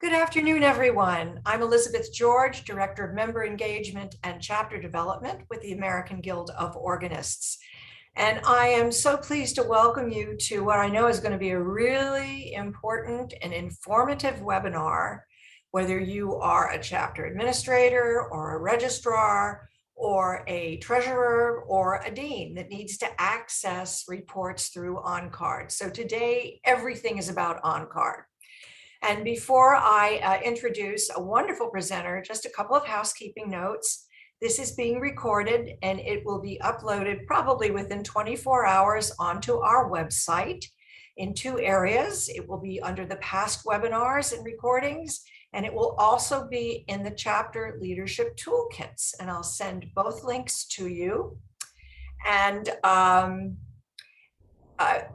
Good afternoon, everyone. I'm Elizabeth George, Director of Member Engagement and Chapter Development with the American Guild of Organists. And I am so pleased to welcome you to what I know is going to be a really important and informative webinar, whether you are a chapter administrator or a registrar or a treasurer or a dean that needs to access reports through ONCARD. So today, everything is about ONCARD. And before I introduce a wonderful presenter, just a couple of housekeeping notes. This is being recorded and it will be uploaded probably within 24 hours onto our website in two areas. It will be under the past webinars and recordings, and it will also be in the chapter leadership toolkits. And I'll send both links to you. And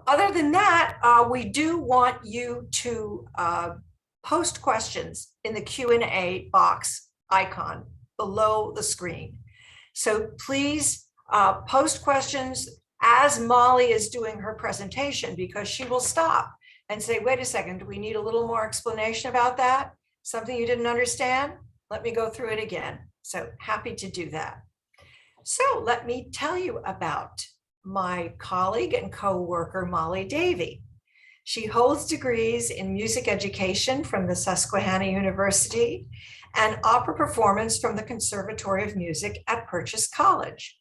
other than that, we do want you to post questions in the Q&A box icon below the screen. So please post questions as Molly is doing her presentation, because she will stop and say, wait a second, do we need a little more explanation about that? Something you didn't understand? Let me go through it again. So happy to do that. So let me tell you about my colleague and co-worker, Molly Davey. She holds degrees in music education from the Susquehanna University and opera performance from the Conservatory of Music at Purchase College.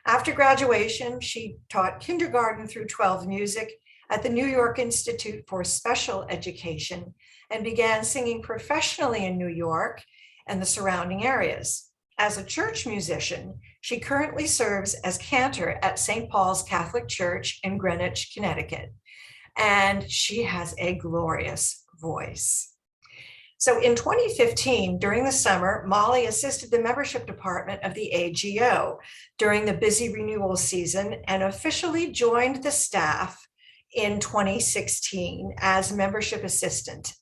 After graduation, she taught kindergarten through 12 music at the New York Institute for Special Education and began singing professionally in New York and the surrounding areas. As a church musician, she currently serves as cantor at St. Paul's Catholic Church in Greenwich, Connecticut, and she has a glorious voice. So in 2015, during the summer, Molly assisted the membership department of the AGO during the busy renewal season and officially joined the staff in 2016 as membership assistant.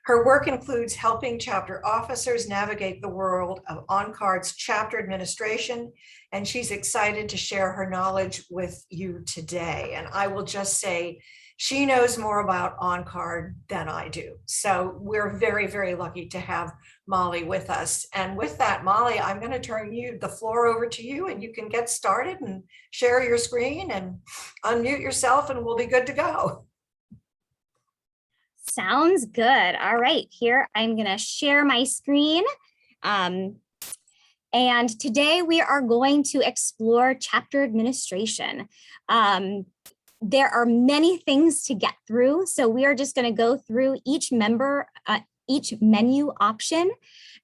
Her work includes helping chapter officers navigate the world of ONCARD's chapter administration, and she's excited to share her knowledge with you today. And I will just say, she knows more about ONCARD than I do. So we're very, very lucky to have Molly with us. And with that, Molly, I'm going to turn the floor over to you, and you can get started and share your screen and unmute yourself, and we'll be good to go. Sounds good. All right, here I'm going to share my screen. And today we are going to explore chapter administration. There are many things to get through, so we are just going to go through each menu option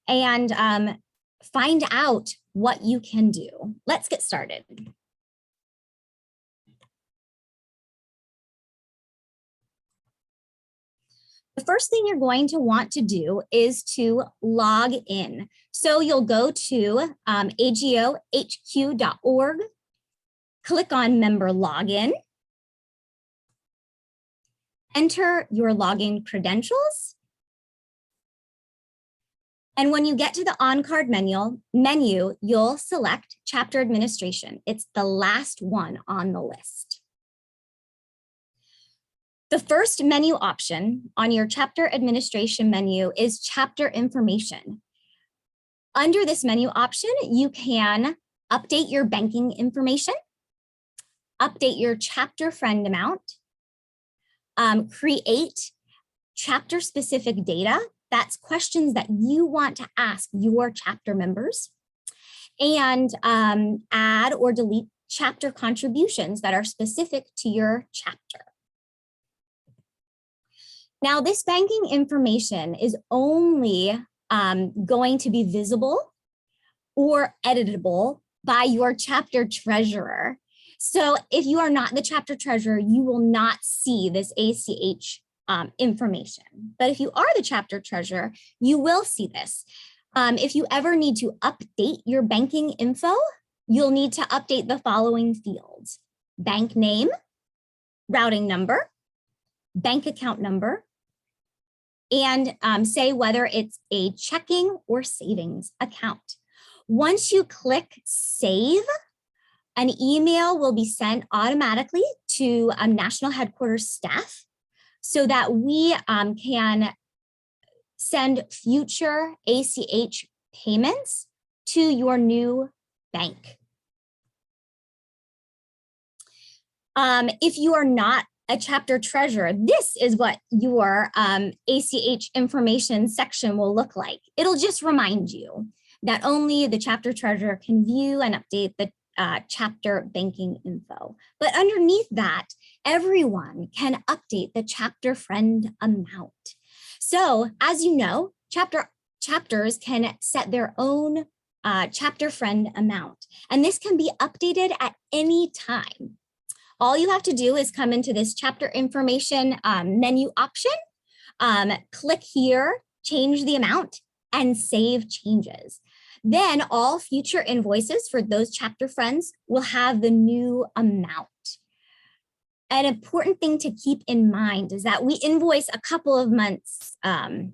and find out what you can do. Let's get started. The first thing you're going to want to do is to log in. So you'll go to agohq.org, click on member login, enter your login credentials. And when you get to the ONCARD menu, you'll select chapter administration. It's the last one on the list. The first menu option on your chapter administration menu is chapter information. Under this menu option, you can update your banking information, update your chapter friend amount, create chapter specific data. That's questions that you want to ask your chapter members, and add or delete chapter contributions that are specific to your chapter. Now, this banking information is only going to be visible or editable by your chapter treasurer. So if you are not the chapter treasurer, you will not see this ACH information. But if you are the chapter treasurer, you will see this. If you ever need to update your banking info, you'll need to update the following fields: bank name, routing number, bank account number, and say whether it's a checking or savings account. Once you click save, an email will be sent automatically to national headquarters staff so that we can send future ACH payments to your new bank. If you are not a chapter treasurer, this is what your ACH information section will look like. It'll just remind you that only the chapter treasurer can view and update the chapter banking info. But underneath that, everyone can update the chapter friend amount. So as you know, chapters can set their own chapter friend amount, and this can be updated at any time. All you have to do is come into this chapter information menu option, click here, change the amount, and save changes. Then all future invoices for those chapter friends will have the new amount. An important thing to keep in mind is that we invoice a couple of months in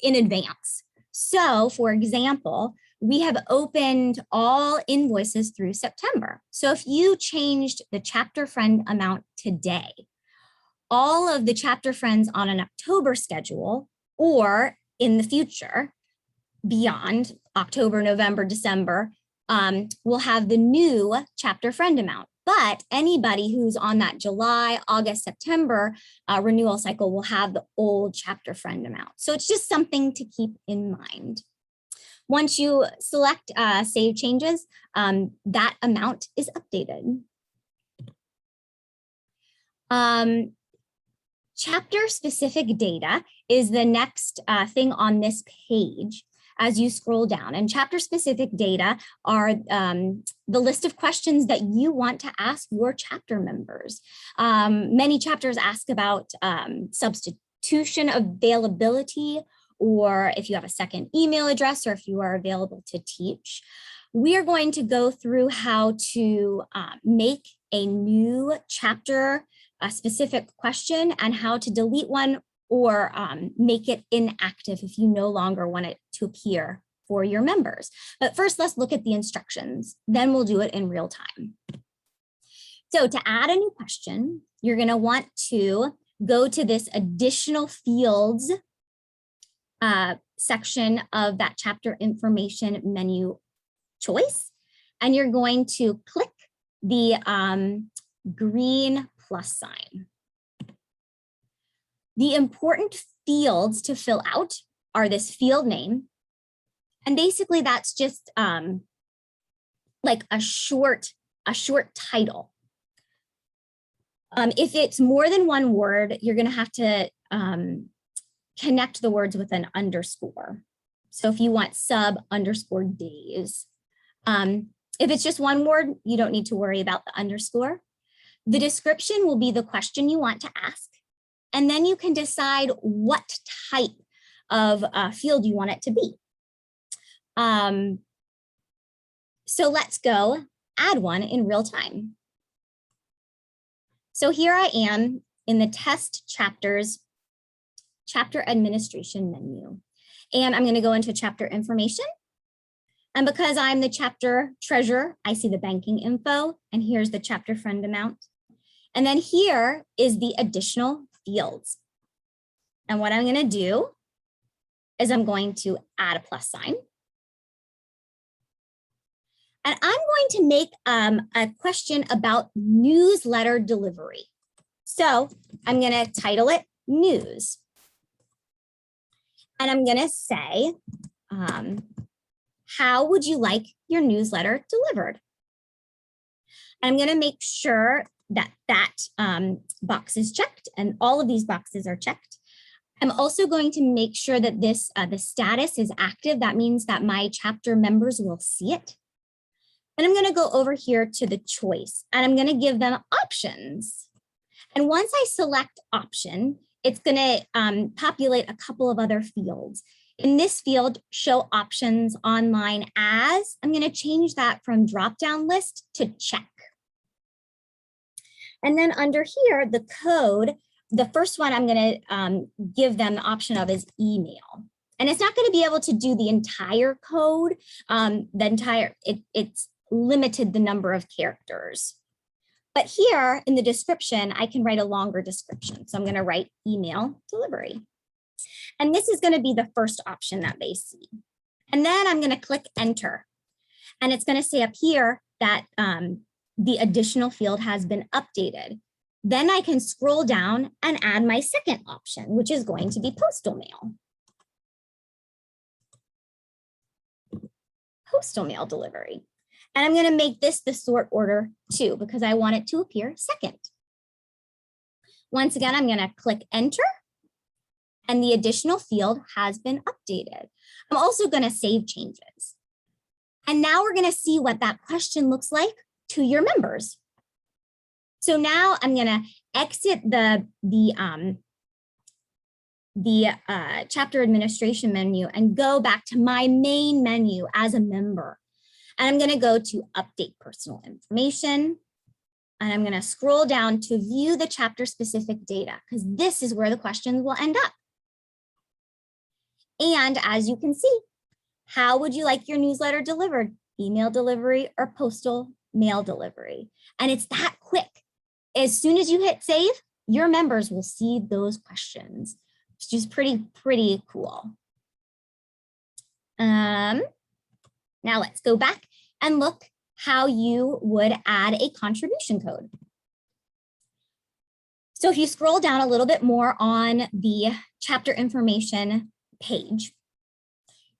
advance. So for example, we have opened all invoices through September. So if you changed the chapter friend amount today, all of the chapter friends on an October schedule or in the future, beyond October, November, December, will have the new chapter friend amount. But anybody who's on that July, August, September renewal cycle will have the old chapter friend amount. So it's just something to keep in mind. Once you select Save Changes, that amount is updated. Chapter-specific data is the next thing on this page as you scroll down. And chapter-specific data are the list of questions that you want to ask your chapter members. Many chapters ask about substitution availability, or if you have a second email address, or if you are available to teach. We are going to go through how to make a new chapter specific question and how to delete one or make it inactive if you no longer want it to appear for your members. But first, let's look at the instructions. Then we'll do it in real time. So to add a new question, you're going to want to go to this additional fields section of that chapter information menu choice, and you're going to click the green plus sign. The important fields to fill out are this field name, and basically that's just like a short title. If it's more than one word, you're going to have to connect the words with an underscore. So if you want sub underscore days, if it's just one word, you don't need to worry about the underscore. The description will be the question you want to ask. And then you can decide what type of field you want it to be. So let's go add one in real time. So here I am in the test chapters chapter administration menu. And I'm going to go into chapter information. And because I'm the chapter treasurer, I see the banking info, and here's the chapter friend amount. And then here is the additional fields. And what I'm going to do is I'm going to add a plus sign. And I'm going to make a question about newsletter delivery. So I'm going to title it News. And I'm going to say, how would you like your newsletter delivered? I'm going to make sure that box is checked, and all of these boxes are checked. I'm also going to make sure that this the status is active. That means that my chapter members will see it. And I'm going to go over here to the choice, and I'm going to give them options. And once I select option, it's going to populate a couple of other fields. In this field, show options online as, I'm going to change that from drop-down list to check. And then under here, the code, the first one I'm going to give them the option of is email. And it's not going to be able to do the entire code, it's limited the number of characters. But here in the description, I can write a longer description. So I'm going to write email delivery. And this is going to be the first option that they see. And then I'm going to click enter. And it's going to say up here that the additional field has been updated. Then I can scroll down and add my second option, which is going to be postal mail. Postal mail delivery. And I'm going to make this the sort order too, because I want it to appear second. Once again, I'm going to click enter. And the additional field has been updated. I'm also going to save changes. And now we're going to see what that question looks like to your members. So now I'm going to exit the chapter administration menu and go back to my main menu as a member. And I'm going to go to update personal information. And I'm going to scroll down to view the chapter specific data, because this is where the questions will end up. And as you can see, how would you like your newsletter delivered? Email delivery or postal mail delivery? And it's that quick. As soon as you hit save, your members will see those questions, which is pretty cool. Now let's go back and look how you would add a contribution code. So if you scroll down a little bit more on the chapter information page,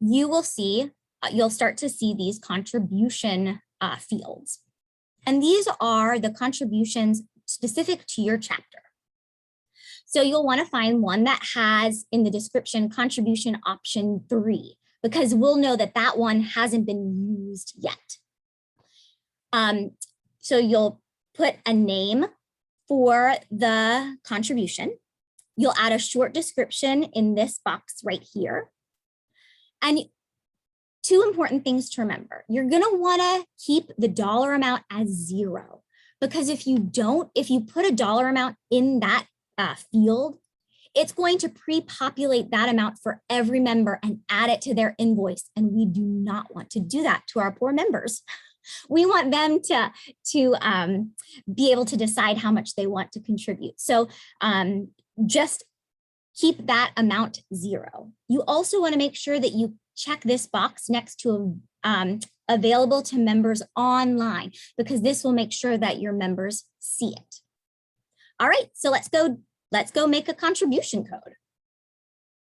you will see, you'll start to see these contribution fields. And these are the contributions specific to your chapter. So you'll want to find one that has in the description contribution option 3, because we'll know that that one hasn't been used yet. So you'll put a name for the contribution. You'll add a short description in this box right here. And 2 important things to remember. You're going to want to keep the dollar amount as 0, because if you put a dollar amount in that field, it's going to pre-populate that amount for every member and add it to their invoice. And we do not want to do that to our poor members. We want them to be able to decide how much they want to contribute. So just keep that amount 0. You also want to make sure that you check this box next to available to members online, because this will make sure that your members see it. All right, so let's go make a contribution code.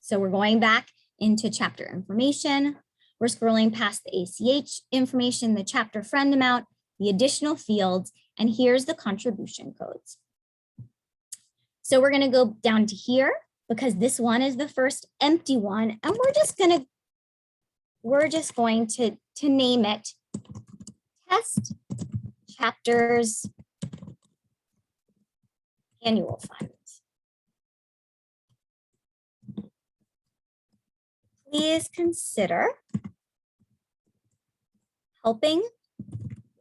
So we're going back into chapter information. We're scrolling past the ACH information, the chapter friend amount, the additional fields, and here's the contribution codes. So we're going to go down to here because this one is the first empty one, and we're just going to name it Test Chapters Annual Funds. Please consider helping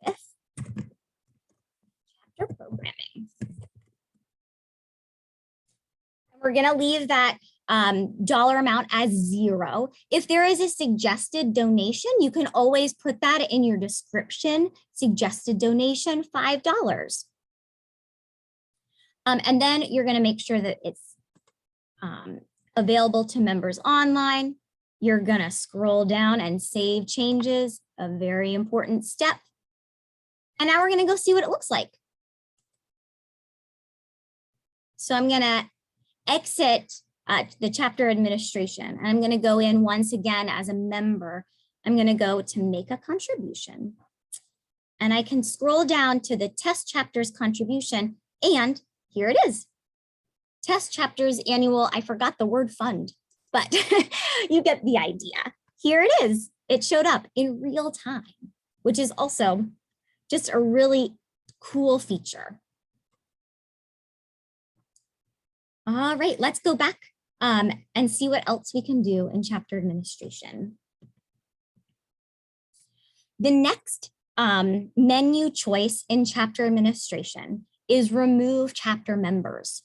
with chapter programming. We're going to leave that dollar amount as 0. If there is a suggested donation, you can always put that in your description. Suggested donation, $5. And then you're going to make sure that it's available to members online. You're going to scroll down and save changes, a very important step. And now we're going to go see what it looks like. So I'm going to exit the chapter administration. And I'm going to go in once again as a member. I'm going to go to make a contribution. And I can scroll down to the test chapters contribution. And here it is. Test chapters annual. I forgot the word fund, but you get the idea. Here it is. It showed up in real time, which is also just a really cool feature. All right, let's go back and see what else we can do in chapter administration. The next menu choice in chapter administration is remove chapter members.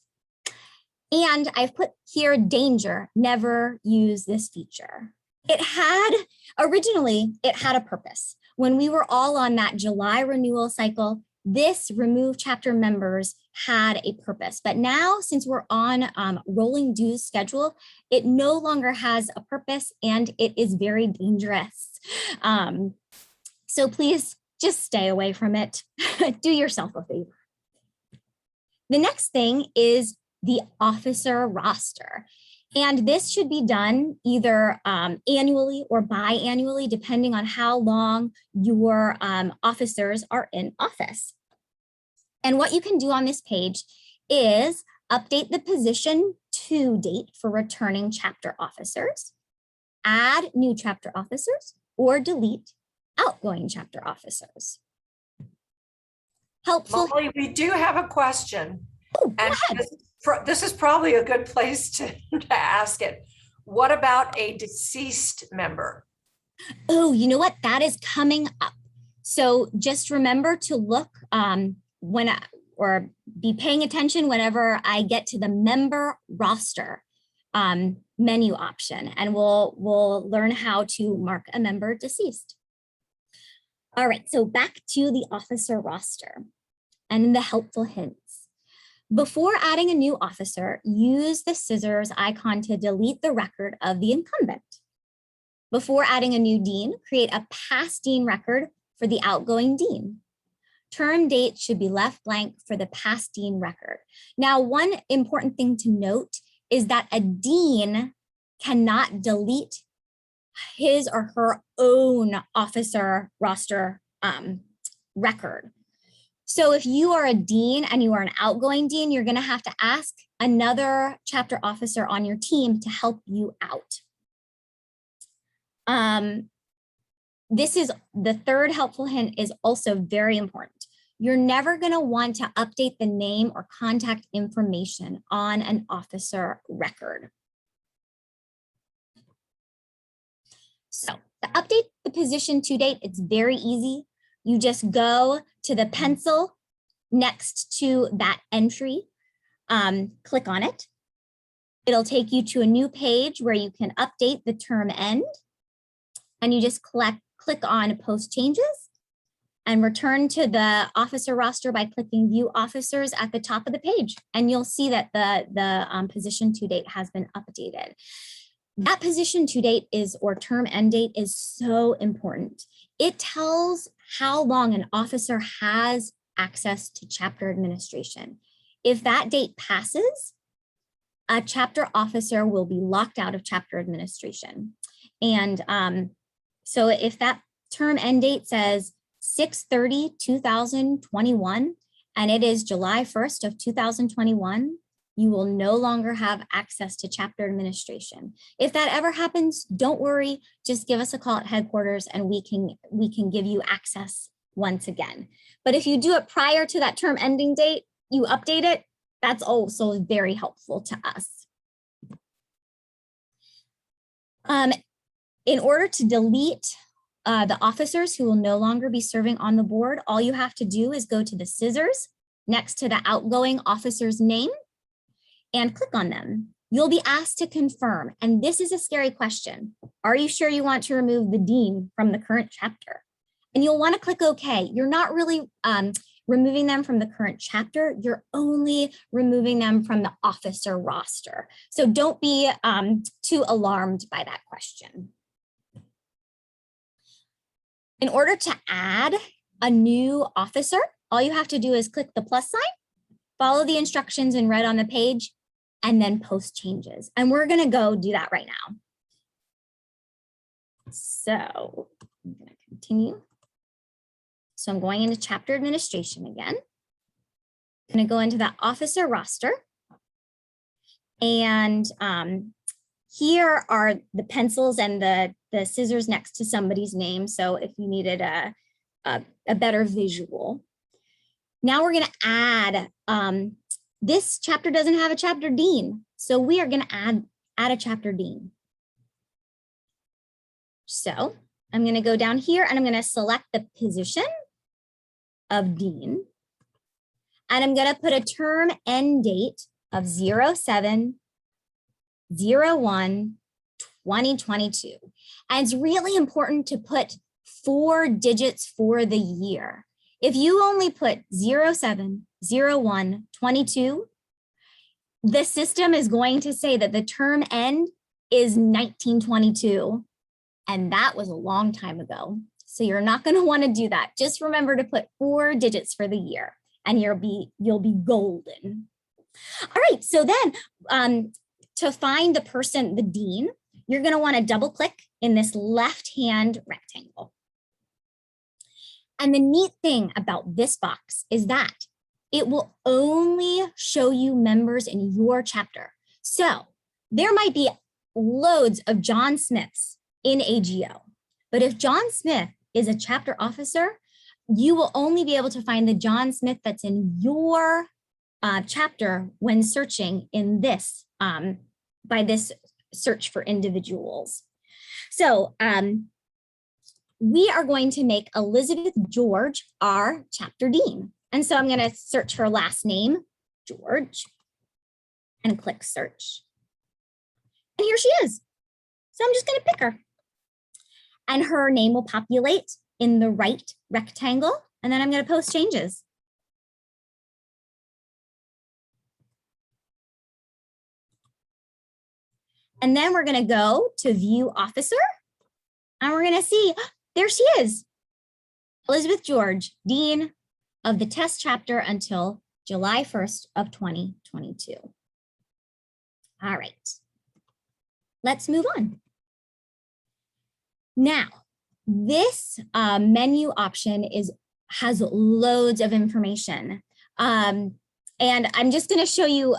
And I've put here danger, never use this feature. Originally, it had a purpose. When we were all on that July renewal cycle, this remove chapter members had a purpose, but now since we're on rolling dues schedule, it no longer has a purpose and it is very dangerous. So please just stay away from it. Do yourself a favor. The next thing is the officer roster. And this should be done either annually or biannually, depending on how long your officers are in office. And what you can do on this page is update the position to date for returning chapter officers, add new chapter officers, or delete outgoing chapter officers. Helpful. Molly, we do have a question. Oh, go ahead. This is probably a good place to ask it. What about a deceased member? Oh, you know what? That is coming up. So just remember to look or be paying attention whenever I get to the member roster menu option, and we'll learn how to mark a member deceased. All right, so back to the officer roster and the helpful hints. Before adding a new officer, use the scissors icon to delete the record of the incumbent. Before adding a new dean, create a past dean record for the outgoing dean. Term date should be left blank for the past dean record. Now, one important thing to note is that a dean cannot delete his or her own officer roster record. So if you are a dean and you are an outgoing dean, you're going to have to ask another chapter officer on your team to help you out. This is the third helpful hint is also very important. You're never going to want to update the name or contact information on an officer record. So to update the position to date, it's very easy. You just go to the pencil next to that entry, click on it. It'll take you to a new page where you can update the term end, and you just click on post changes and return to the officer roster by clicking view officers at the top of the page. And you'll see that the position to date has been updated. That position to date or term end date is so important. It tells how long an officer has access to chapter administration. If that date passes, a chapter officer will be locked out of chapter administration. And so if that term end date says 6/30/2021, and it is July 1st of 2021, you will no longer have access to chapter administration. If that ever happens, don't worry, just give us a call at headquarters and we can give you access once again. But if you do it prior to that term ending date, you update it, that's also very helpful to us. In order to delete the officers who will no longer be serving on the board, all you have to do is go to the scissors next to the outgoing officer's name and click on them. You'll be asked to confirm, and this is a scary question. Are you sure you want to remove the dean from the current chapter? And you'll want to click OK. You're not really removing them from the current chapter. You're only removing them from the officer roster. So don't be too alarmed by that question. In order to add a new officer, all you have to do is click the plus sign, follow the instructions in red on the page, and then post changes. And we're gonna go do that right now. So I'm gonna continue. So I'm going into chapter administration again. I'm gonna go into that officer roster. And here are the pencils and the scissors next to somebody's name. So if you needed a better visual. Now we're gonna add, this chapter doesn't have a chapter dean. So we are gonna add a chapter dean. So I'm gonna go down here and I'm gonna select the position of dean. And I'm gonna put a term end date of 07/01/2022. And it's really important to put 4 digits for the year. If you only put 07, 01, 22, the system is going to say that the term end is 1922. And that was a long time ago. So you're not going to want to do that. Just remember to put 4 digits for the year and you'll be golden. All right, so then to find the person, the dean, you're going to want to double click in this left-hand rectangle. And the neat thing about this box is that it will only show you members in your chapter. So there might be loads of John Smiths in AGO, but if John Smith is a chapter officer, you will only be able to find the John Smith that's in your chapter when searching in this, by this search for individuals. So we are going to make Elizabeth George our chapter dean. And so I'm going to search her last name, George, and click search. And here she is. So I'm just going to pick her. And her name will populate in the right rectangle. And then I'm going to post changes. And then we're going to go to view officer. And we're going to see, there she is. Elizabeth George, dean of the test chapter until July 1st of 2022. All right, let's move on. Now, this menu option has loads of information. And I'm just going to show you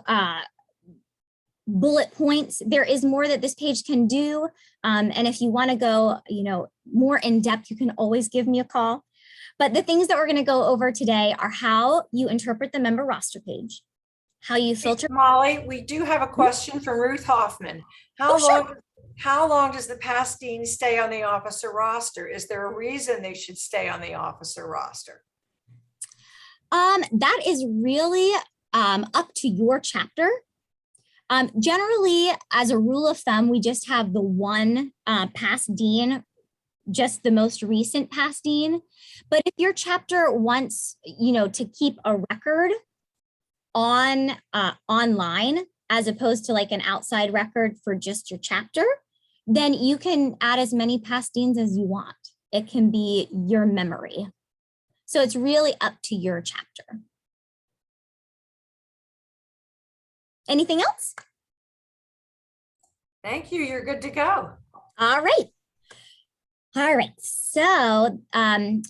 bullet points. There is more that this page can do. And if you want to go, more in depth, you can always give me a call. But the things that we're going to go over today are how you interpret the member roster page, how you filter. Molly, we do have a question from Ruth Hoffman. How long does the past dean stay on the officer roster? Is there a reason they should stay on the officer roster? That is really up to your chapter. Generally, as a rule of thumb, we just have the one past dean, just the most recent past dean. But if your chapter wants, to keep a record on online, as opposed to like an outside record for just your chapter, then you can add as many past deans as you want. It can be your memory. So it's really up to your chapter. Anything else? Thank you. You're good to go. All right. All right. So,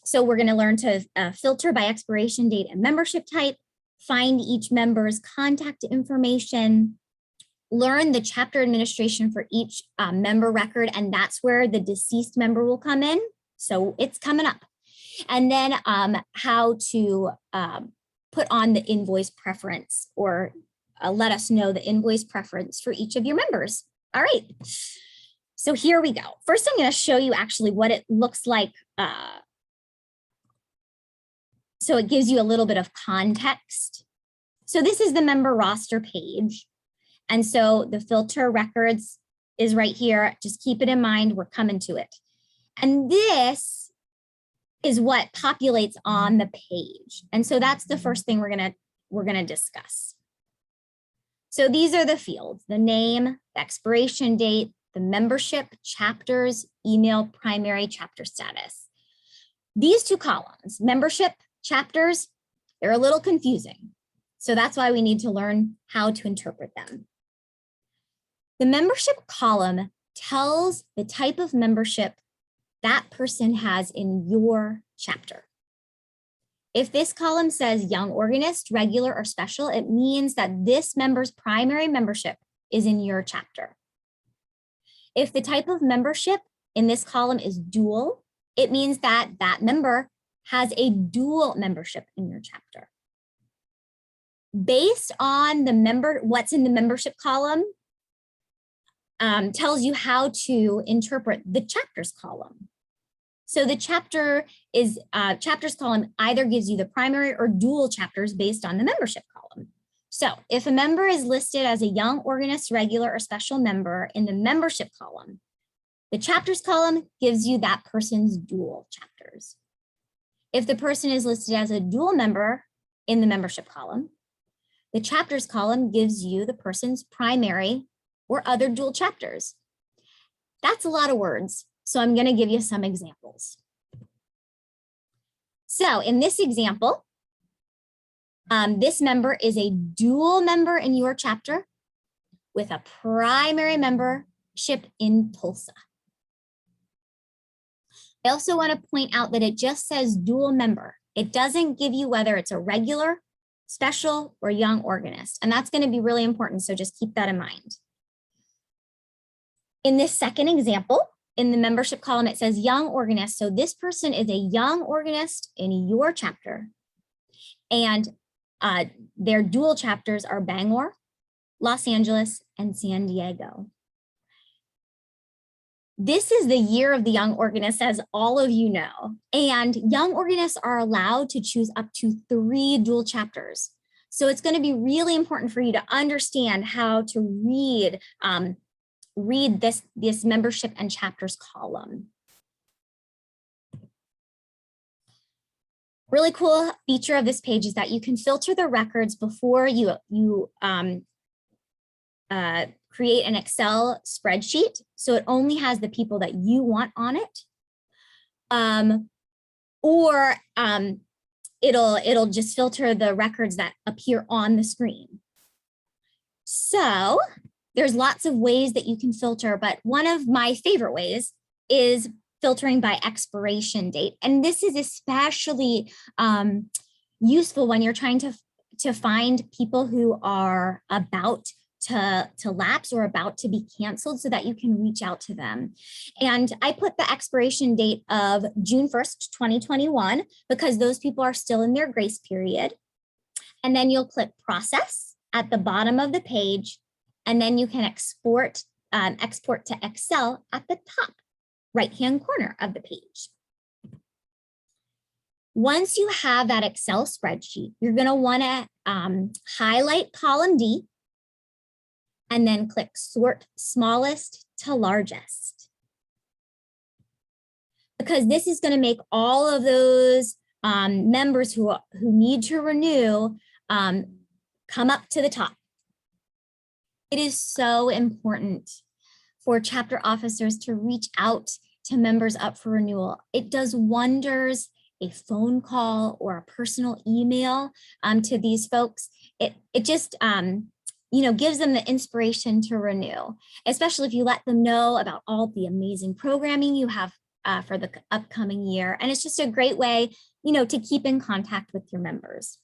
so we're going to learn to filter by expiration date and membership type, find each member's contact information, learn the chapter administration for each member record, and that's where the deceased member will come in. So it's coming up. And then how to put on the invoice preference, or let us know the invoice preference for each of your members. All right. So here we go. First, I'm going to show you actually what it looks like. So it gives you a little bit of context. So this is the member roster page. And so the filter records is right here. Just keep it in mind. We're coming to it. And this is what populates on the page. And so that's the first thing we're gonna discuss. So these are the fields: the name, the expiration date, the membership, chapters, email, primary, chapter status. These two columns, membership, chapters, they're a little confusing. So that's why we need to learn how to interpret them. The membership column tells the type of membership that person has in your chapter. If this column says young organist, regular, or special, it means that this member's primary membership is in your chapter. If the type of membership in this column is dual, it means that that member has a dual membership in your chapter. Based on the what's in the membership column tells you how to interpret the chapters column. So the chapters column either gives you the primary or dual chapters based on the membership column. So if a member is listed as a young organist, regular, or special member in the membership column, the chapters column gives you that person's dual chapters. If the person is listed as a dual member in the membership column, the chapters column gives you the person's primary or other dual chapters. That's a lot of words, so I'm going to give you some examples. So in this example, this member is a dual member in your chapter with a primary membership in Tulsa. I also want to point out that it just says dual member. It doesn't give you whether it's a regular, special, or young organist, and that's going to be really important, so just keep that in mind. In this second example, in the membership column, it says young organist. So this person is a young organist in your chapter, and their dual chapters are Bangor, Los Angeles, and San Diego. This is the year of the young organist, as all of you know, and young organists are allowed to choose up to 3 dual chapters. So it's going to be really important for you to understand how to read this membership and chapters column. Really cool feature of this page is that you can filter the records before you create an Excel spreadsheet. So it only has the people that you want on it. Or it'll just filter the records that appear on the screen. So there's lots of ways that you can filter, but one of my favorite ways is filtering by expiration date. And this is especially useful when you're trying to find people who are about to lapse or about to be canceled so that you can reach out to them. And I put the expiration date of June 1st, 2021, because those people are still in their grace period. And then you'll click process at the bottom of the page, and then you can export to Excel at the top right-hand corner of the page. Once you have that Excel spreadsheet, you're going to want to highlight column D and then click sort smallest to largest. Because this is going to make all of those members who need to renew come up to the top. It is so important for chapter officers to reach out to members up for renewal. It does wonders. A phone call or a personal email to these folks. It just gives them the inspiration to renew, especially if you let them know about all the amazing programming you have for the upcoming year. And it's just a great way, to keep in contact with your members.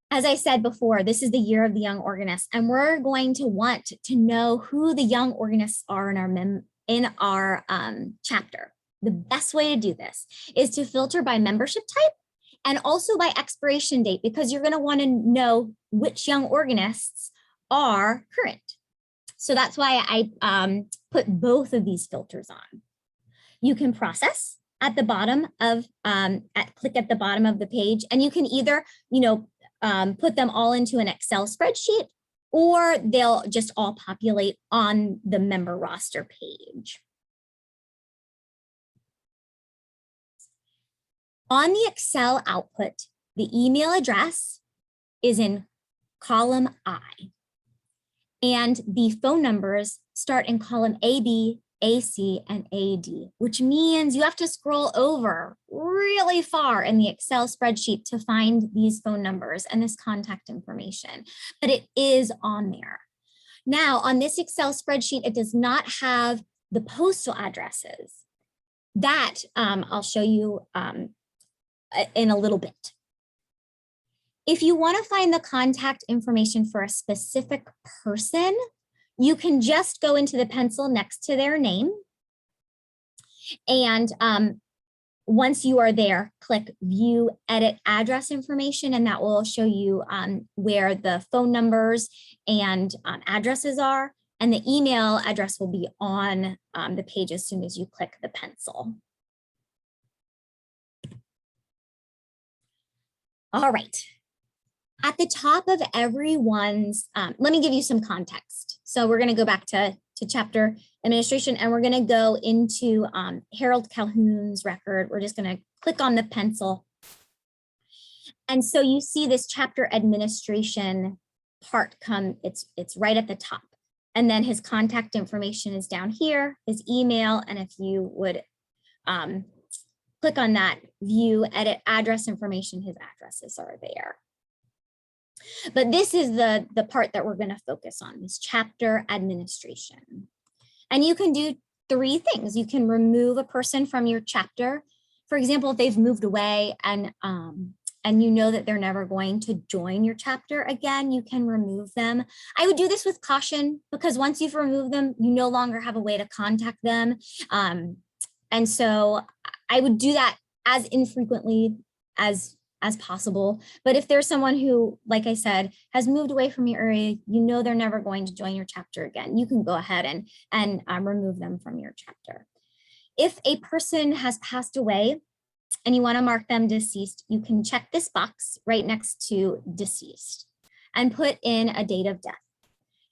As I said before, this is the year of the young organist, and we're going to want to know who the young organists are in our chapter. The best way to do this is to filter by membership type and also by expiration date, because you're going to want to know which young organists are current. So that's why I put both of these filters on. You can process at the bottom of, click at the bottom of the page, and you can either, put them all into an Excel spreadsheet, or they'll just all populate on the member roster page. On the Excel output, the email address is in column I, and the phone numbers start in column AB, AC, and AD, which means you have to scroll over really far in the Excel spreadsheet to find these phone numbers and this contact information, but it is on there. Now, on this Excel spreadsheet, it does not have the postal addresses. That I'll show you in a little bit. If you want to find the contact information for a specific person, you can just go into the pencil next to their name. And once you are there, click View Edit Address Information, and that will show you where the phone numbers and addresses are. And the email address will be on the page as soon as you click the pencil. All right. At the top of everyone's, let me give you some context. So we're going to go back to to chapter administration, and we're going to go into Harold Calhoun's record. We're just going to click on the pencil. And so you see this chapter administration part come, it's right at the top. And then his contact information is down here, his email. And if you would click on that, view, edit address information, his addresses are there. But this is the part that we're going to focus on, this chapter administration. And you can do three things. You can remove a person from your chapter. For example, if they've moved away and you know that they're never going to join your chapter again, you can remove them. I would do this with caution, because once you've removed them, you no longer have a way to contact them. And so I would do that as infrequently as possible. But if there's someone who, like I said, has moved away from your area, you know they're never going to join your chapter again, you can go ahead and remove them from your chapter. If a person has passed away and you want to mark them deceased, you can check this box right next to deceased and put in a date of death.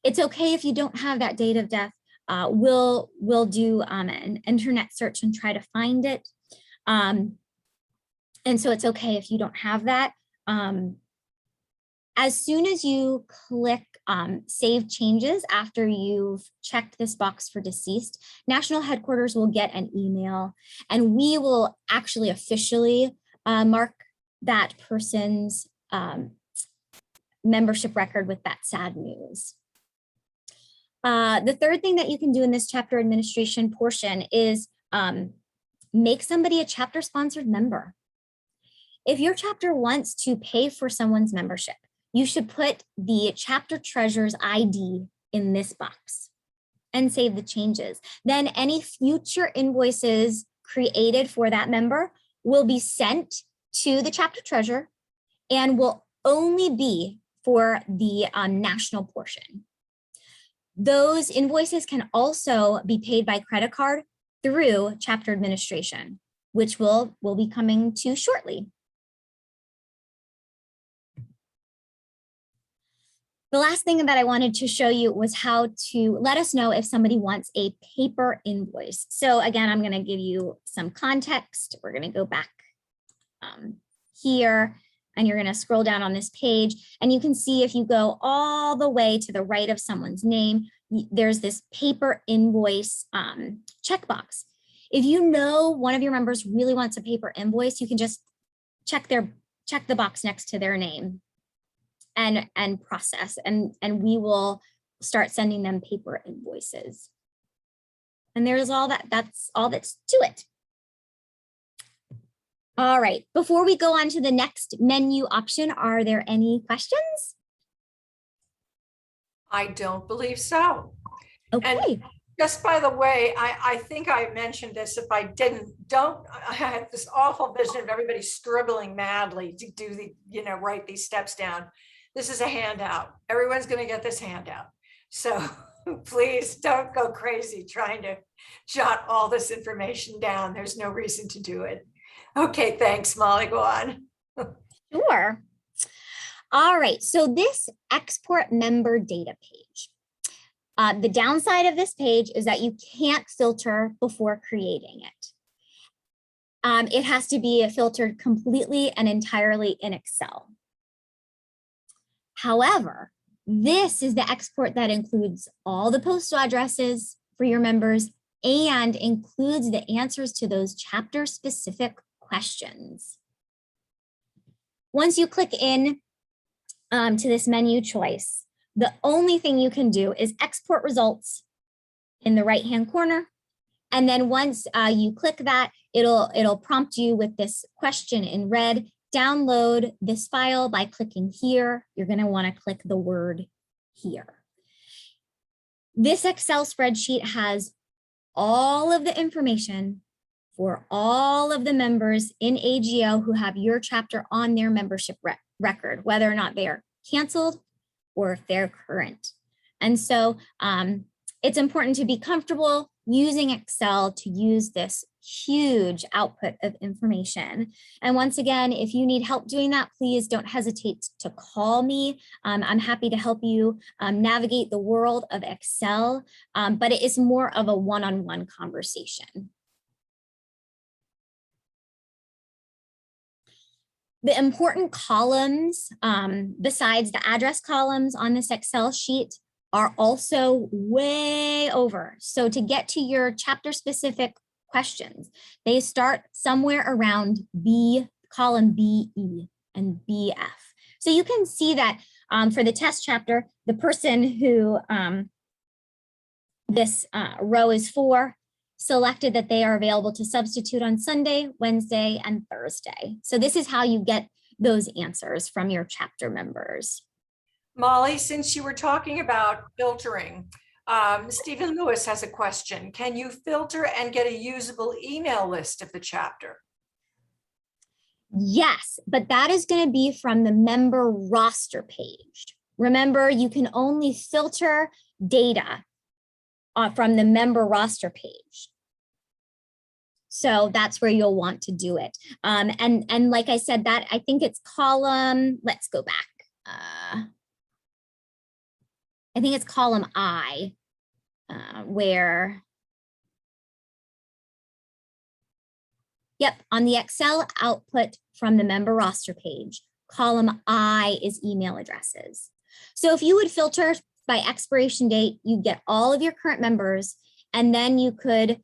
It's okay if you don't have that date of death. We'll do an internet search and try to find it. And so it's okay if you don't have that. As soon as you click Save Changes after you've checked this box for deceased, National Headquarters will get an email, and we will actually officially mark that person's membership record with that sad news. The third thing that you can do in this chapter administration portion is make somebody a chapter sponsored member. If your chapter wants to pay for someone's membership, you should put the chapter treasurer's ID in this box and save the changes. Then any future invoices created for that member will be sent to the chapter treasurer and will only be for the national portion. Those invoices can also be paid by credit card through chapter administration, which we'll be coming to shortly. The last thing that I wanted to show you was how to let us know if somebody wants a paper invoice. So again, I'm going to give you some context. We're going to go back here, and you're going to scroll down on this page, and you can see if you go all the way to the right of someone's name, there's this paper invoice checkbox. If you know one of your members really wants a paper invoice, you can just check the box next to their name and process, and we will start sending them paper invoices. And there's that's all that's to it. All right, before we go on to the next menu option, are there any questions? I don't believe so. Okay. And just by the way, I think I mentioned this. If I didn't, I have this awful vision of everybody scribbling madly to do write these steps down. This is a handout. Everyone's going to get this handout. So please don't go crazy trying to jot all this information down. There's no reason to do it. Okay, thanks, Molly. Go on. Sure. All right, so this export member data page. The downside of this page is that you can't filter before creating it. It has to be filtered completely and entirely in Excel. However, this is the export that includes all the postal addresses for your members and includes the answers to those chapter-specific questions. Once you click in to this menu choice, the only thing you can do is export results in the right-hand corner. And then once you click that, it'll prompt you with this question in red. Download this file by clicking here. You're going to want to click the word here. This Excel spreadsheet has all of the information for all of the members in AGO who have your chapter on their membership record, whether or not they are canceled or if they're current. And so it's important to be comfortable using Excel to use this huge output of information. And once again, if you need help doing that, please don't hesitate to call me. I'm happy to help you navigate the world of Excel, but it is more of a one-on-one conversation. The important columns, besides the address columns on this Excel sheet, are also way over. So to get to your chapter specific questions, they start somewhere around column B, E, and BF. So you can see that for the test chapter, the person who this row is for selected that they are available to substitute on Sunday, Wednesday, and Thursday. So this is how you get those answers from your chapter members. Molly, since you were talking about filtering, Stephen Lewis has a question. Can you filter and get a usable email list of the chapter? Yes, but that is going to be from the member roster page. Remember, you can only filter data from the member roster page. So that's where you'll want to do it. And like I said, that I think it's column, let's go back. I think it's column I, where, yep, on the Excel output from the member roster page, column I is email addresses. So if you would filter by expiration date, you get all of your current members, and then you could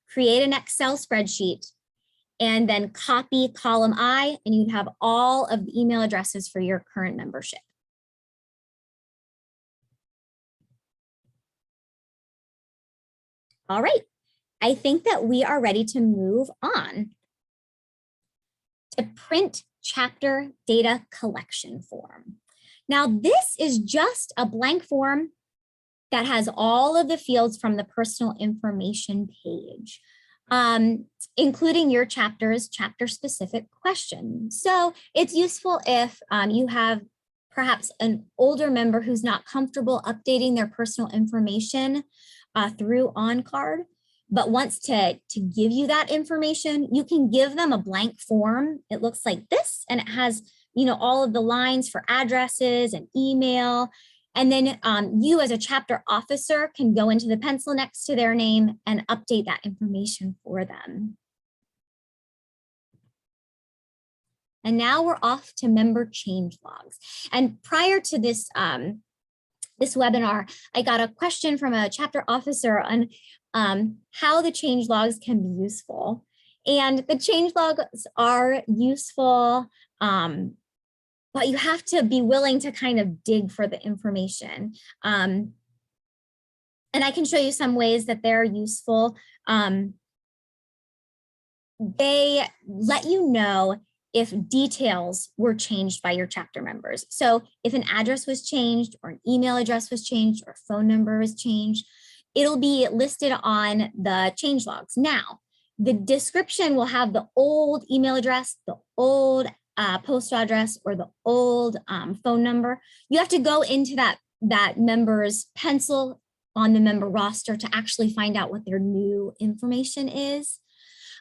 create an Excel spreadsheet and then copy column I, and you'd have all of the email addresses for your current membership. All right, I think that we are ready to move on to print chapter data collection form. Now, this is just a blank form that has all of the fields from the personal information page, including your chapter's chapter-specific questions. So it's useful if you have perhaps an older member who's not comfortable updating their personal information through ONCARD, but wants to give you that information. You can give them a blank form. It looks like this, and it has, you know, all of the lines for addresses and email. And then you as a chapter officer can go into the pencil next to their name and update that information for them. And now we're off to member change logs. And prior to this, this webinar, I got a question from a chapter officer on how the change logs can be useful. And the change logs are useful, but you have to be willing to kind of dig for the information. And I can show you some ways that they're useful. They let you know if details were changed by your chapter members. So if an address was changed, or an email address was changed, or a phone number was changed, it'll be listed on the change logs. Now, the description will have the old email address, the old postal address, or the old phone number. You have to go into that member's pencil on the member roster to actually find out what their new information is.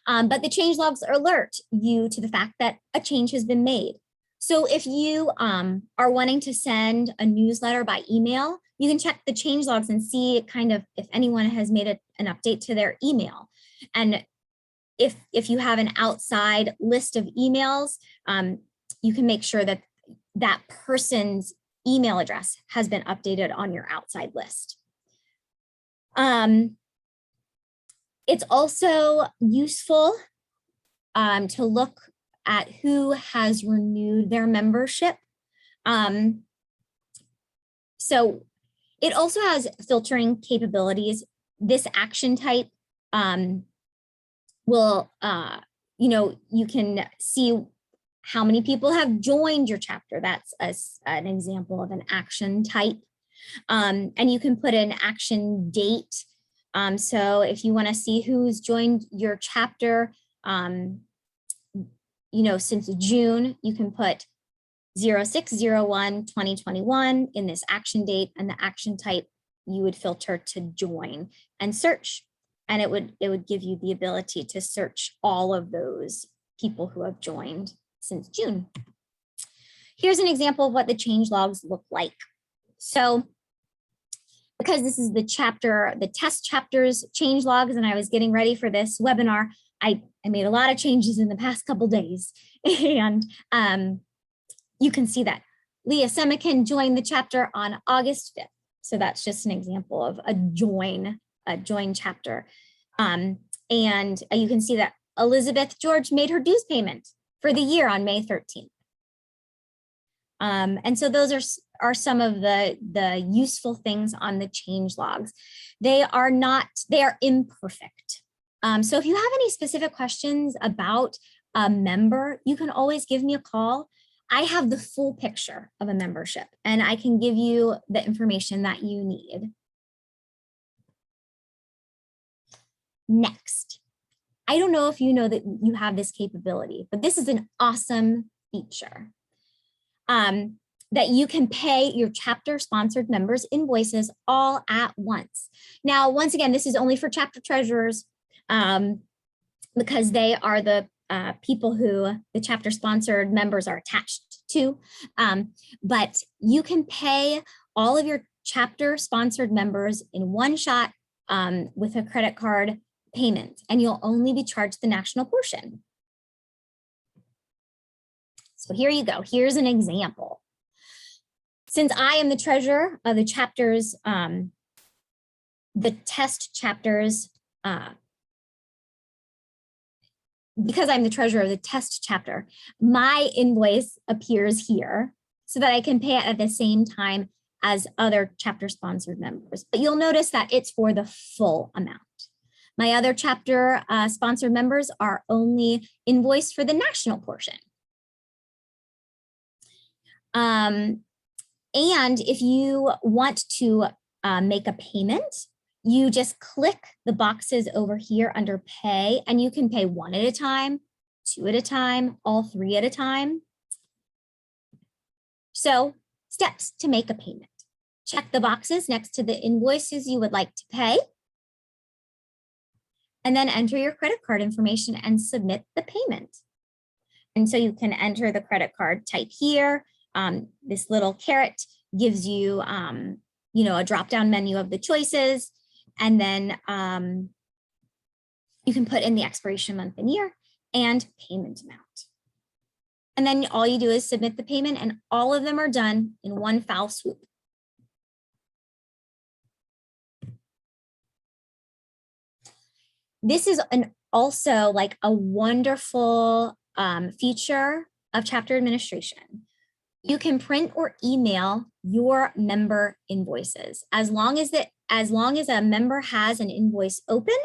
But the change logs alert you to the fact that a change has been made. So if you are wanting to send a newsletter by email, you can check the change logs and see kind of if anyone has made an update to their email. And if you have an outside list of emails, you can make sure that that person's email address has been updated on your outside list. It's also useful to look at who has renewed their membership. So it also has filtering capabilities. This action type will, you can see how many people have joined your chapter. That's an example of an action type. And you can put an action date. So if you want to see who's joined your chapter, since June, you can put 06/01/2021 in this action date, and the action type you would filter to join and search. And it would give you the ability to search all of those people who have joined since June. Here's an example of what the change logs look like. So because this is the test chapters change logs, and I was getting ready for this webinar, I made a lot of changes in the past couple days. And you can see that Leah Semikin joined the chapter on August 5th. So that's just an example of a join chapter. And you can see that Elizabeth George made her dues payment for the year on May 13th. And so those are some of the useful things on the change logs. They are imperfect. So if you have any specific questions about a member, you can always give me a call. I have the full picture of a membership, and I can give you the information that you need. Next, I don't know if you know that you have this capability, but this is an awesome feature. That you can pay your chapter sponsored members invoices all at once. Now, once again, this is only for chapter treasurers because they are the people who the chapter sponsored members are attached to. But you can pay all of your chapter sponsored members in one shot with a credit card payment, and you'll only be charged the national portion. So here you go. Here's an example. Since I am the treasurer of the chapters, the test chapters, because I'm the treasurer of the test chapter, my invoice appears here so that I can pay it at the same time as other chapter sponsored members. But you'll notice that it's for the full amount. My other chapter sponsored members are only invoiced for the national portion. And if you want to make a payment, you just click the boxes over here under pay, and you can pay one at a time, two at a time, all three at a time. So steps to make a payment. Check the boxes next to the invoices you would like to pay, and then enter your credit card information and submit the payment. And so you can enter the credit card type here. This little caret gives you, a drop-down menu of the choices, and then you can put in the expiration month and year and payment amount. And then all you do is submit the payment, and all of them are done in one foul swoop. This is also like a wonderful feature of chapter administration. You can print or email your member invoices. As long as a member has an invoice open,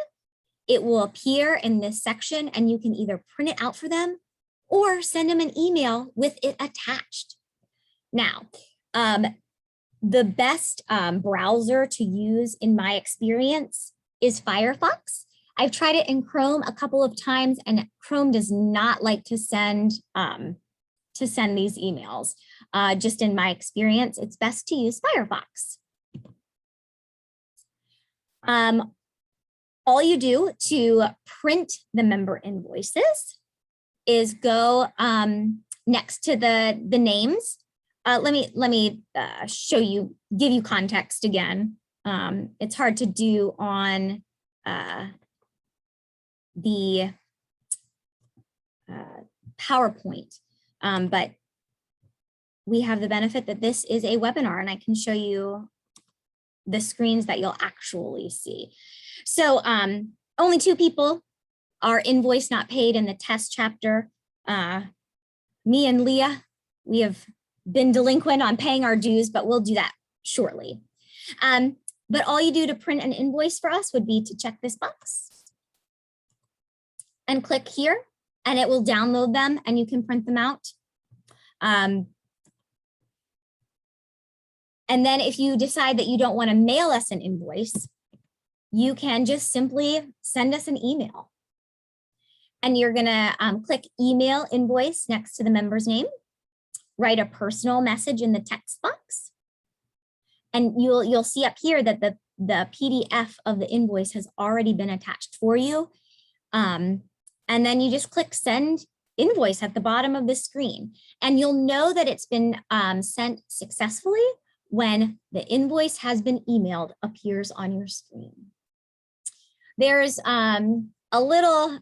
it will appear in this section, and you can either print it out for them or send them an email with it attached. Now, the best browser to use in my experience is Firefox. I've tried it in Chrome a couple of times, and Chrome does not like to send these emails. Just in my experience, it's best to use Firefox. All you do to print the member invoices is go next to the names. Let me show you, give you context again. It's hard to do on the PowerPoint, but we have the benefit that this is a webinar, and I can show you the screens that you'll actually see. So only 2 people are invoiced not paid in the test chapter. Me and Leah, we have been delinquent on paying our dues, but we'll do that shortly. But all you do to print an invoice for us would be to check this box and click here, and it will download them, and you can print them out. And then if you decide that you don't want to mail us an invoice, you can just simply send us an email. And you're going to click email invoice next to the member's name, write a personal message in the text box, And you'll see up here that the PDF of the invoice has already been attached for you. And then you just click send invoice at the bottom of the screen. And you'll know that it's been sent successfully when the invoice has been emailed appears on your screen. There's a little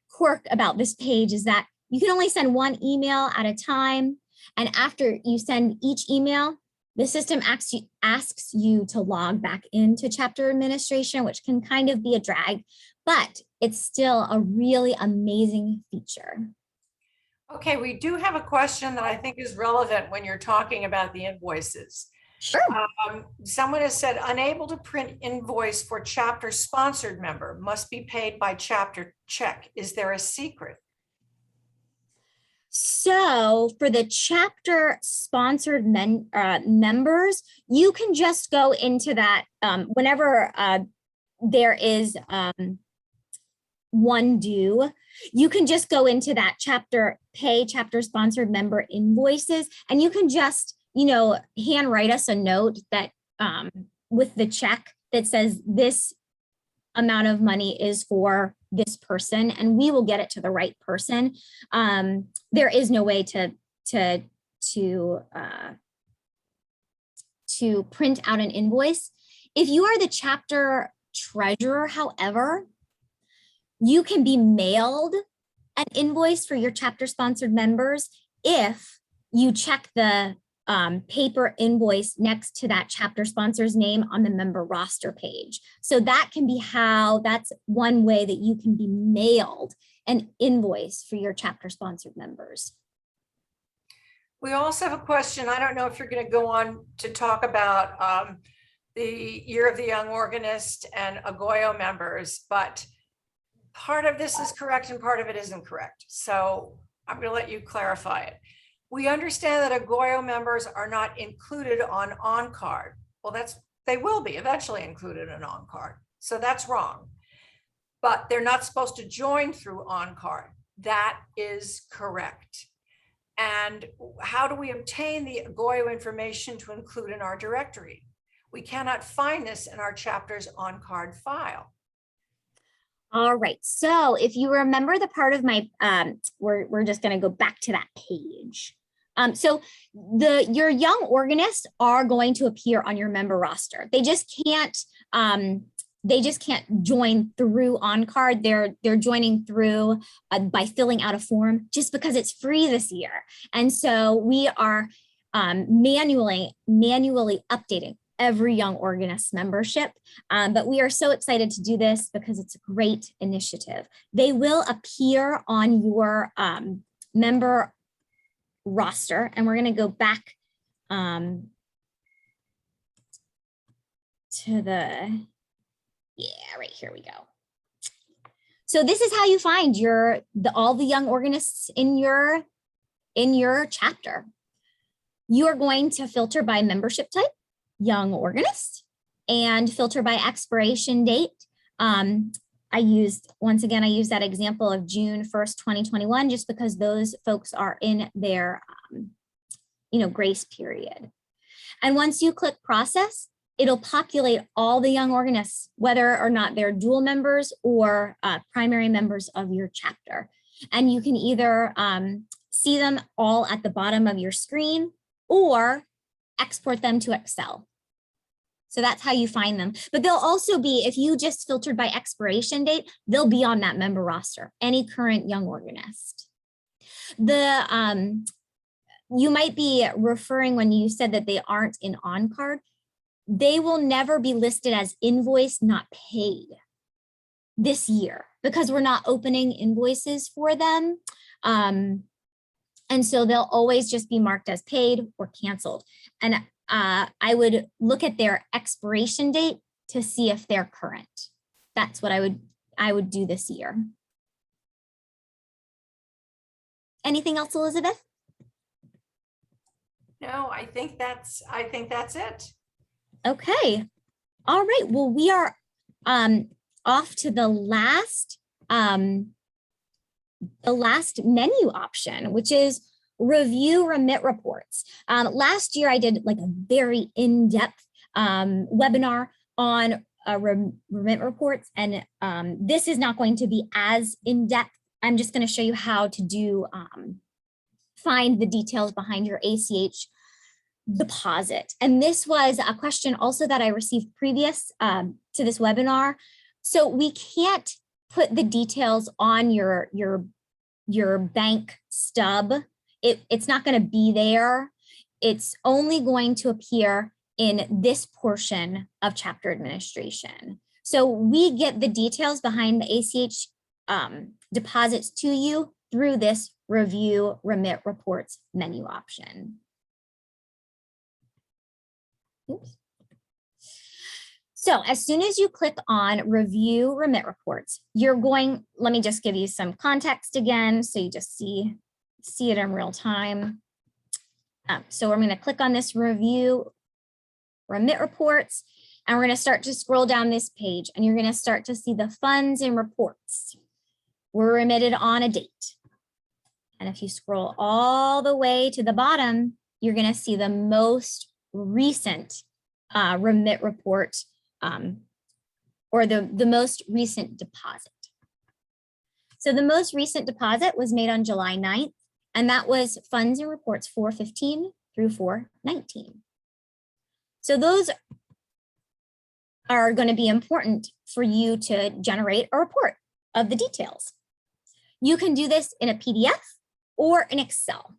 quirk about this page is that you can only send one email at a time. And after you send each email, the system asks you to log back into chapter administration, which can kind of be a drag, but it's still a really amazing feature. Okay, we do have a question that I think is relevant when you're talking about the invoices. Sure. Someone has said, unable to print invoice for chapter sponsored member, must be paid by chapter check. Is there a secret? So for the chapter sponsored members, you can just go into that whenever there is one due, you can just go into that chapter pay chapter sponsored member invoices, and you can just, hand write us a note that with the check that says this amount of money is for this person, and we will get it to the right person. There is no way to print out an invoice. If you are the chapter treasurer, however, you can be mailed an invoice for your chapter sponsored members if you check the paper invoice next to that chapter sponsor's name on the member roster page. So that's one way that you can be mailed an invoice for your chapter sponsored members. We also have a question. I don't know if you're going to go on to talk about the Year of the Young Organist and Agoyo members, but part of this is correct and part of it isn't correct. So I'm going to let you clarify it. We understand that Agoyo members are not included on OnCard. Well, they will be eventually included in OnCard. So that's wrong. But they're not supposed to join through OnCard. That is correct. And how do we obtain the Agoyo information to include in our directory? We cannot find this in our chapter's OnCard file. All right, so if you remember the part of my, we're just gonna go back to that page. So your young organists are going to appear on your member roster. They just can't join through OnCard. They're joining through by filling out a form just because it's free this year. And so we are manually updating every young organist membership. But we are so excited to do this because it's a great initiative. They will appear on your member roster, and we're going to go back to the, right here we go. So this is how you find all the young organists in your chapter. You are going to filter by membership type, young organist, and filter by expiration date. I used that example of June 1st, 2021, just because those folks are in their, grace period. And once you click process, it'll populate all the young organists, whether or not they're dual members or primary members of your chapter. And you can either see them all at the bottom of your screen or export them to Excel. So that's how you find them. But they'll also be, if you just filtered by expiration date, they'll be on that member roster, any current young organist. You might be referring when you said that they aren't in OnCard, they will never be listed as invoice not paid this year because we're not opening invoices for them. And so they'll always just be marked as paid or canceled. And I would look at their expiration date to see if they're current. That's what I would do this year. Anything else, Elizabeth? No, I think that's it. Okay. All right. Well, we are off to the last menu option, which is review remit reports. Last year, I did like a very in-depth webinar on Remit reports. And this is not going to be as in-depth. I'm just going to show you how to do, find the details behind your ACH deposit. And this was a question also that I received previous to this webinar. So we can't put the details on your bank stub. It's not going to be there. It's only going to appear in this portion of chapter administration. So we get the details behind the ACH deposits to you through this review remit reports menu option. Oops. So as soon as you click on review remit reports, you're going, let me just give you some context again, so you just see it in real time. So we're going to click on this review remit reports, and we're going to start to scroll down this page, and you're going to start to see the funds and reports were remitted on a date. And if you scroll all the way to the bottom, you're going to see the most recent remit report, or the most recent deposit. So the most recent deposit was made on July 9th, and that was funds and reports 415 through 419. So those are going to be important for you to generate a report of the details. You can do this in a PDF or in Excel.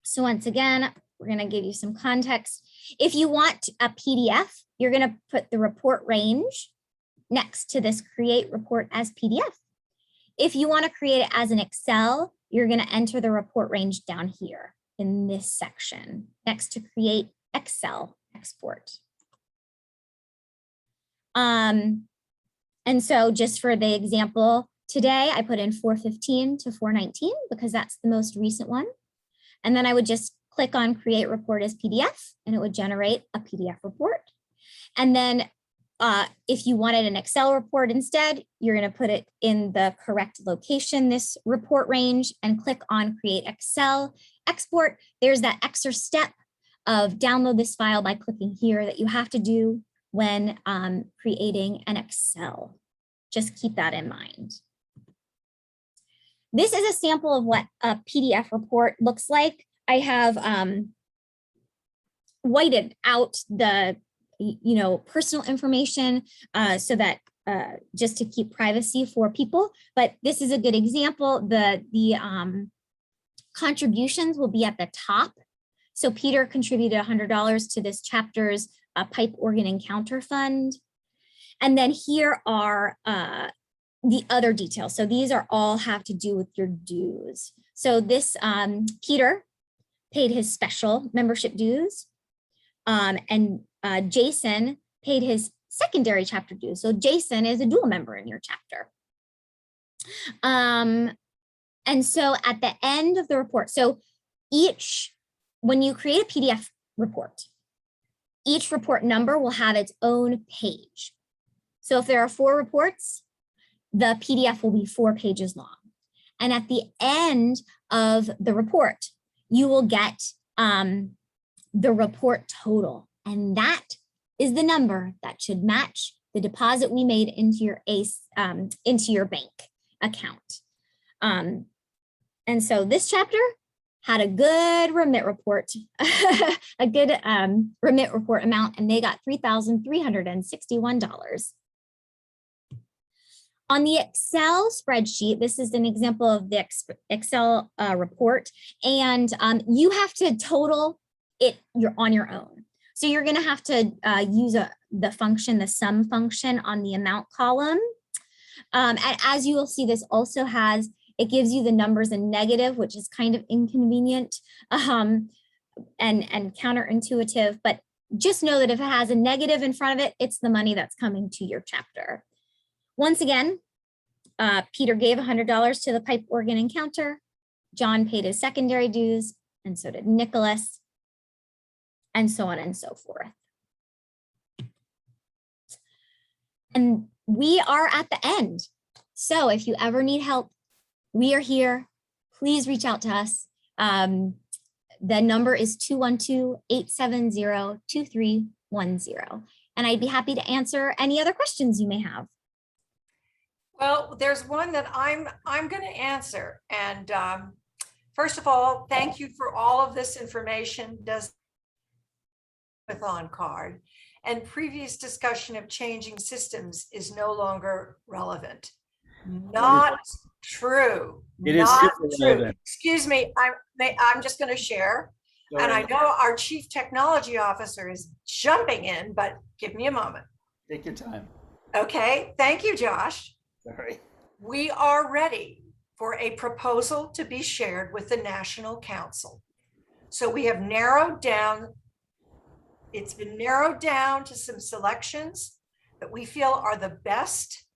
So once again, we're going to give you some context. If you want a PDF, you're going to put the report range next to this create report as PDF. If you want to create it as an Excel, you're going to enter the report range down here in this section next to create Excel export. And so just for the example today, I put in 415 to 419 because that's the most recent one. And then I would just click on create report as PDF, and it would generate a PDF report. And then if you wanted an Excel report instead, you're going to put it in the correct location, this report range, and click on create Excel export. There's that extra step of download this file by clicking here that you have to do when creating an Excel. Just keep that in mind. This is a sample of what a PDF report looks like. I have whited out the personal information so that just to keep privacy for people, but this is a good example. The contributions will be at the top. So Peter contributed $100 to this chapter's pipe organ and counter fund. And then here are the other details. So these are all have to do with your dues. So this Peter paid his special membership dues, and Jason paid his secondary chapter dues. So Jason is a dual member in your chapter. And so at the end of the report, so when you create a PDF report, each report number will have its own page. So if there are 4 reports, the PDF will be 4 pages long. And at the end of the report, you will get the report total. And that is the number that should match the deposit we made into your bank account. And so this chapter had a good remit report, a good remit report amount, and they got $3,361. On the Excel spreadsheet, this is an example of the Excel report, and you have to total it on your own. So you're going to have to use the function, the sum function on the amount column. And as you will see, this also it gives you the numbers in negative, which is kind of inconvenient and counterintuitive, but just know that if it has a negative in front of it, it's the money that's coming to your chapter. Once again, Peter gave $100 to the pipe organ and counter. John paid his secondary dues, and so did Nicholas, and so on and so forth. And we are at the end. So if you ever need help, we are here. Please reach out to us. The number is 212-870-2310. 10. And I'd be happy to answer any other questions you may have. Well, there's one that I'm going to answer. And first of all, thank you for all of this information. Does with OnCard, and previous discussion of changing systems is no longer relevant. Not true. It is Not super true. relevant. Excuse me. I'm just going to share. And I know our chief technology officer is jumping in, but give me a moment. Take your time. Okay. Thank you, Josh. Sorry. We are ready for a proposal to be shared with the National Council. So we have narrowed down, it's been narrowed down to some selections that we feel are the best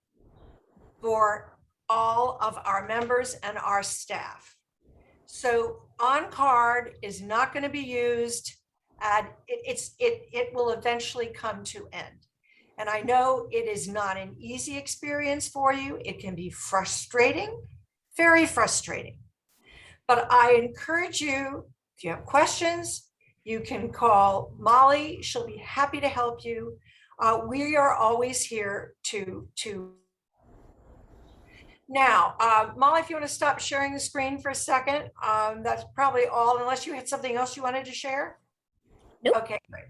for all of our members and our staff. So OnCard is not going to be used, and it will eventually come to end. And I know it is not an easy experience for you. It can be frustrating, very frustrating. But I encourage you, if you have questions, you can call Molly. She'll be happy to help you. We are always here to now, Molly, if you want to stop sharing the screen for a second, that's probably all, unless you had something else you wanted to share. Nope. Okay, great.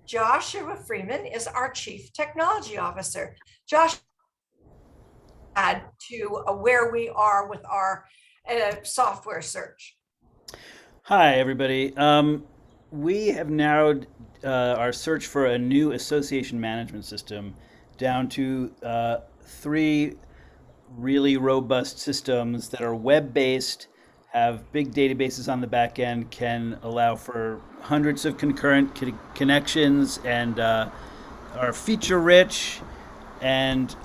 Joshua Freeman is our Chief Technology Officer. Josh, add to where we are with our software search. Hi, everybody. We have narrowed our search for a new association management system down to 3 really robust systems that are web-based, have big databases on the back end, can allow for hundreds of concurrent connections, and are feature-rich, and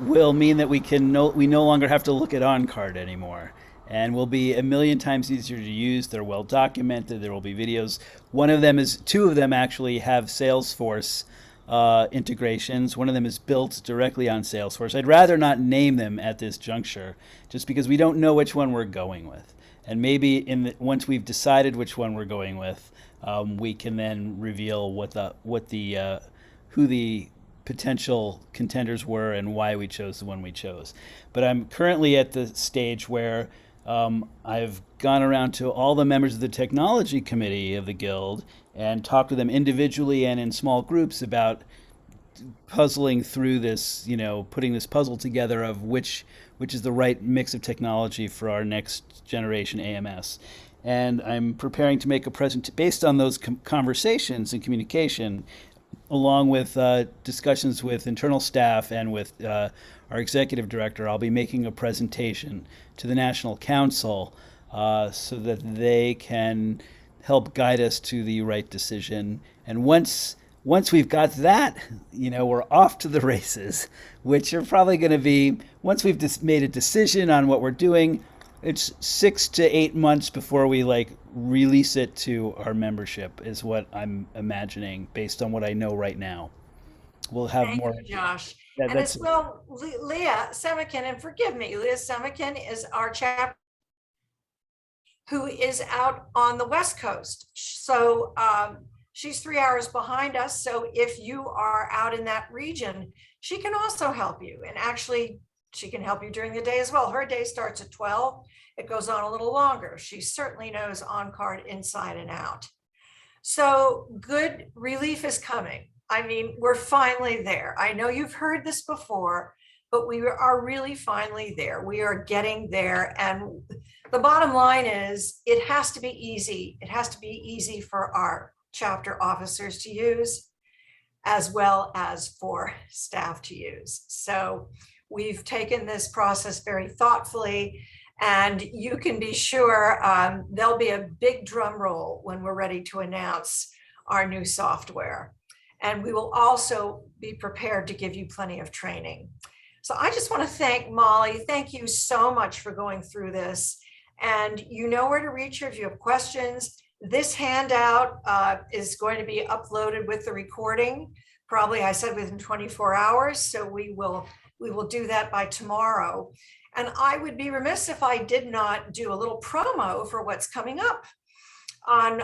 will mean that we no longer have to look at OnCard anymore, and will be a million times easier to use. They're well documented. There will be videos. Two of them actually have Salesforce integrations. One of them is built directly on Salesforce. I'd rather not name them at this juncture, just because we don't know which one we're going with. And maybe once we've decided which one we're going with, we can then reveal who the potential contenders were and why we chose the one we chose. But I'm currently at the stage where I've gone around to all the members of the technology committee of the Guild and talked to them individually and in small groups about puzzling through this, putting this puzzle together of which is the right mix of technology for our next generation AMS. And I'm preparing to make a presentation based on those conversations and communication, along with discussions with internal staff and with our executive director. I'll be making a presentation to the National Council so that they can help guide us to the right decision. And once we've got that, we're off to the races, which are probably going to be, once we've made a decision on what we're doing, it's 6 to 8 months before we release it to our membership, is what I'm imagining based on what I know right now. We'll have Thank more. you, Josh. Yeah, and as well, Leah Semikin, and forgive me, Leah Semikin is our chapter who is out on the West Coast. So she's 3 hours behind us. So if you are out in that region, she can also help you. And actually, she can help you during the day as well. Her day starts at 12. It goes on a little longer. She certainly knows OnCard inside and out. So good relief is coming. I mean, we're finally there. I know you've heard this before, but we are really finally there. We are getting there. And the bottom line is it has to be easy. It has to be easy for our chapter officers to use, as well as for staff to use. So we've taken this process very thoughtfully, and you can be sure there'll be a big drum roll when we're ready to announce our new software. And we will also be prepared to give you plenty of training. So I just want to thank Molly. Thank you so much for going through this. And you know where to reach her if you have questions. This handout is going to be uploaded with the recording. Probably, I said, within 24 hours. So we will do that by tomorrow. And I would be remiss if I did not do a little promo for what's coming up on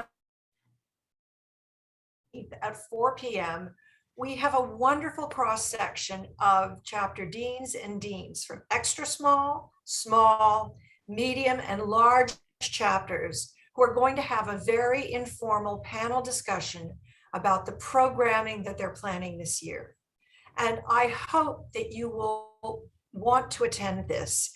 at 4 p.m., we have a wonderful cross-section of chapter deans and deans from extra small, small, medium, and large chapters who are going to have a very informal panel discussion about the programming that they're planning this year. And I hope that you will want to attend this.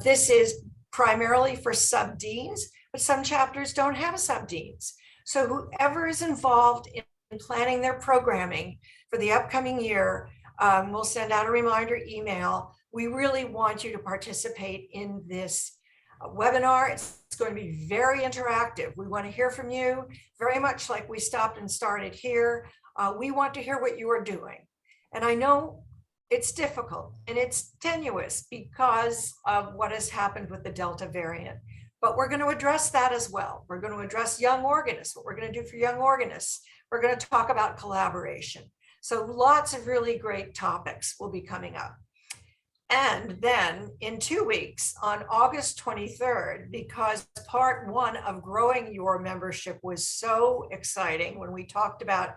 This is primarily for sub-deans, but some chapters don't have a sub-deans. So whoever is involved in planning their programming for the upcoming year, we'll send out a reminder email. We really want you to participate in this webinar. It's going to be very interactive. We want to hear from you, very much like we stopped and started here. We want to hear what you are doing. And I know it's difficult and it's tenuous because of what has happened with the Delta variant. But we're going to address that as well. We're going to address young organists, what we're going to do for young organists. We're going to talk about collaboration. So lots of really great topics will be coming up. And then in 2 weeks, on August 23rd, because part one of growing your membership was so exciting when we talked about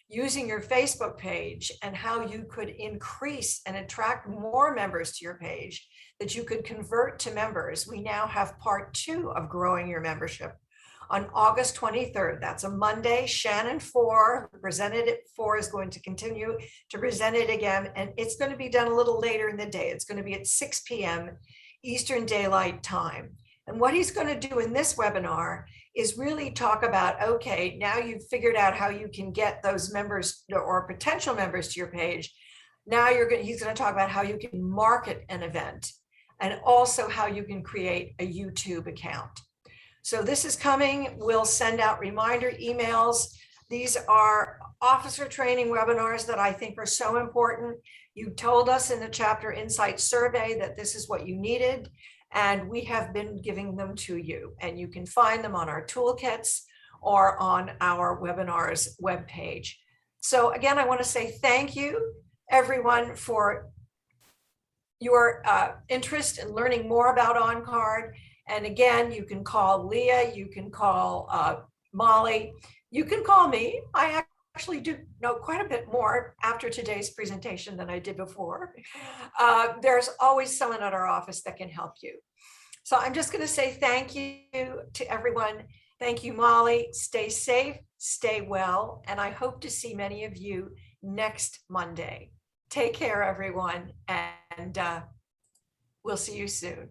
using your Facebook page and how you could increase and attract more members to your page that you could convert to members. We now have part two of growing your membership on August 23rd. That's a Monday. Shannon Four, who presented it before, is going to continue to present it again. And it's going to be done a little later in the day. It's going to be at 6 p.m. Eastern Daylight Time. And what he's going to do in this webinar is really talk about, okay, now you've figured out how you can get those members or potential members to your page. Now he's going to talk about how you can market an event and also how you can create a YouTube account. So this is coming. We'll send out reminder emails. These are officer training webinars that I think are so important. You told us in the Chapter Insight survey that this is what you needed, and we have been giving them to you. And you can find them on our toolkits or on our webinars webpage. So again, I want to say thank you, everyone, for your interest in learning more about OnCard. And again, you can call Leah, you can call Molly, you can call me. I actually do know quite a bit more after today's presentation than I did before. There's always someone at our office that can help you. So I'm just going to say thank you to everyone. Thank you, Molly. Stay safe, stay well, and I hope to see many of you next Monday. Take care, everyone, and we'll see you soon.